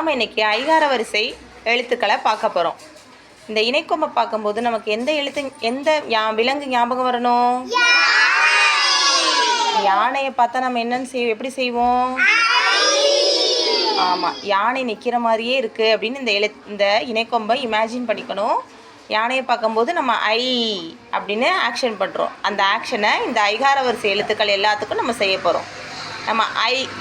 நாம் இன்றைக்கி ஐகார வரிசை எழுத்துக்களை பார்க்க போகிறோம். இந்த இணைக்கொம்பை பார்க்கும்போது நமக்கு எந்த விலங்கு ஞாபகம் வரணும்? யானையை பார்த்தா நம்ம என்னன்னு எப்படி செய்வோம்? ஆமாம், யானை நிற்கிற மாதிரியே இருக்குது அப்படின்னு இந்த இணைக்கொம்பை இமேஜின் பண்ணிக்கணும். யானையை பார்க்கும்போது நம்ம ஐ அப்படின்னு ஆக்ஷன் பண்ணுறோம். அந்த ஆக்ஷனை இந்த ஐகார வரிசை எழுத்துக்கள் எல்லாத்துக்கும் நம்ம செய்ய போகிறோம். நம்ம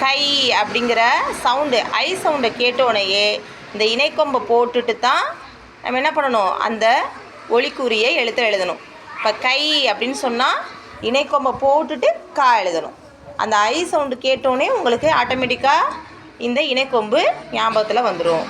கை அப்படிங்கிற சவுண்டு, ஐ சவுண்டை கேட்டோடனேயே இந்த இணைக்கொம்பை போட்டுட்டு தான் நம்ம என்ன பண்ணணும், அந்த ஒலிக்குரிய எழுத்தை எழுதணும். இப்போ கை அப்படின்னு சொன்னால் இணைக்கொம்பை போட்டுட்டு கா எழுதணும். அந்த ஐ சவுண்டு கேட்டோடனே உங்களுக்கு ஆட்டோமேட்டிக்காக இந்த இணைக்கொம்பு ஞாபகத்தில் வந்துடும்.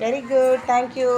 Very good. Thank you.